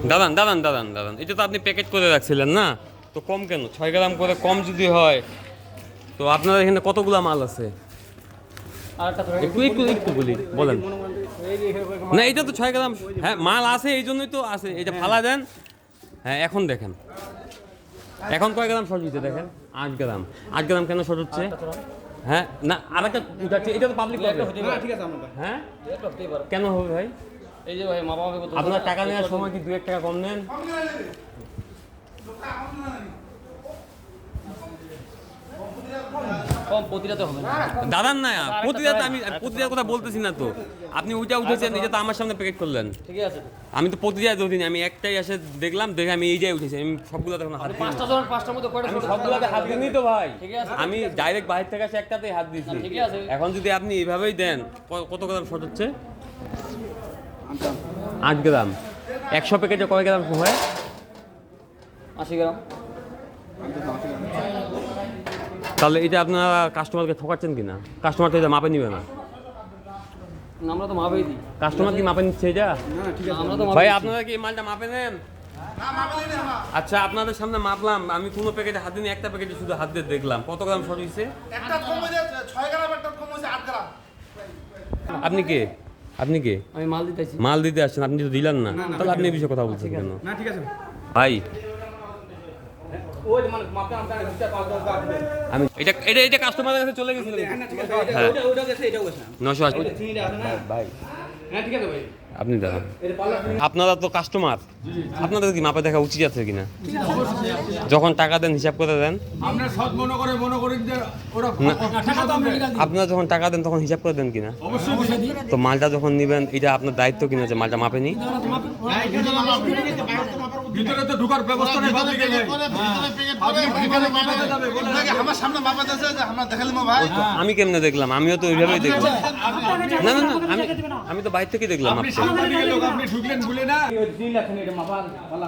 দাদান দাদান দাদান দাদান, এটা তো আপনি প্যাকেট করে রাখছিলেন না, তো কম কেন? 6 গ্রাম করে কম যদি হয়, তো আপনার এখানে কতগুলা মাল আছে? একটু একটু একটু বলি বলেন না, এটা তো 6 গ্রাম, হ্যাঁ মাল আছে এই জন্যই তো আছে, এটা ফালা দেন। হ্যাঁ এখন দেখেন, এখন কয় গ্রাম শর্ট হচ্ছে দেখেন, 8 গ্রাম। 8 গ্রাম কেন শর্ট হচ্ছে? হ্যাঁ না আরেকটা উঠাচ্ছে, এটা তো পাবলিক হ্যাঁ কেন হবে ভাই? এই যে ভাই মাপামাপি করতে আপনার টাকা নেওয়ার সময় কি 2-1 টাকা কম নেন? কম প্রতিটাতে হবে না দাদান না প্রতিটা, আমি প্রতিটার কথা বলতেছি না তো, আপনি ওইটা উঠেছেন, এটা তো আমার সামনে প্যাকেট করলেন। ঠিক আছে। আমি তো প্রতিটা ধরিনি, আমি একটাই এসে দেখলাম, দেখে আমি এইটাই উঠেছি, আমি সবগুলোতে এখন হাত দিইনি। পাঁচটা জন পাঁচটার মধ্যে কয়টা আমি সবগুলোতে হাত দিইনি তো ভাই, ঠিক আছে। আমি ডাইরেক্ট বাইরে থেকে এসে একটাতেই হাত দিয়েছি। ঠিক আছে। এখন যদি আপনি এইভাবেই দেন, কত গ্রাম শর্ট হচ্ছে? 8 গ্রাম। 100 প্যাকেটে কয় গ্রাম হয়? 80 গ্রাম। তাহলে এটা আপনারা কাস্টমারকে ঠকাচ্ছেন কিনা? কাস্টমার তো এটা মাপে নিবে না। আমরা তো মাপেই দিই। কাস্টমার কি মাপে নিচ্ছে এটা? আমরা তো ভাই আপনারা কি এই মালটা মাপে নেন? আচ্ছা আপনাদের সামনে মাপলাম, আমি কোনো প্যাকেটে হাত দিইনি, একটা প্যাকেটে শুধু হাত দিয়ে দেখলাম কত গ্রাম শর্ট হয়েছে। একটা কম হয়েছে 6 গ্রাম, একটা কম হয়েছে 8 গ্রাম। আপনি কে? আপনি কে? আমি মাল দিতেছি। মাল দিতে আসছেন, আপনি তো দিলেন না, তাহলে আপনি এই বিষয়ে কথা বলছেন কেন? না ঠিক আছে ভাই ওই মানে মাপটা আমরা হিসাব পাওয়া আমি এটা এটা এটা কাস্টমারের কাছে চলে গেছিল। হ্যাঁ ওটা গেছে এটাও গেছে 980 চিনিটা আছে না ভাই। হ্যাঁ ঠিক আছে ভাই আপনি দাঁড়ান, এটা পাল্লা আপনারা তো কাস্টমার, আপনাদের কি মাপে দেখা উচিত আছে কিনা? যখন টাকা দেন হিসাব করে দেন। আমরা সৎ মনে করি যে ওরা টাকা তো আমরা আপনারা যখন টাকা দেন তখন হিসাব করে দেন কিনা? অবশ্যই তো মালটা যখন নিবেন, এটা আপনার দায়িত্ব কিনা যে মালটা মাপে নি? ভিতরে তো ঢোকার ব্যবস্থা নেই পাবলিকের নেই আমার সামনে মাপা আছে যে আমরা দেখালাম ভাই আমি কেমনে দেখলাম? আমিও তো ওইভাবেই দেখলাম। না না না, আমি তো বাইরে থেকে দেখলাম। আপনি সাংবাদিকের লোক, আপনি ঢুকলেন ভুলে না 3 লাখ এটা মাপা পাল্লা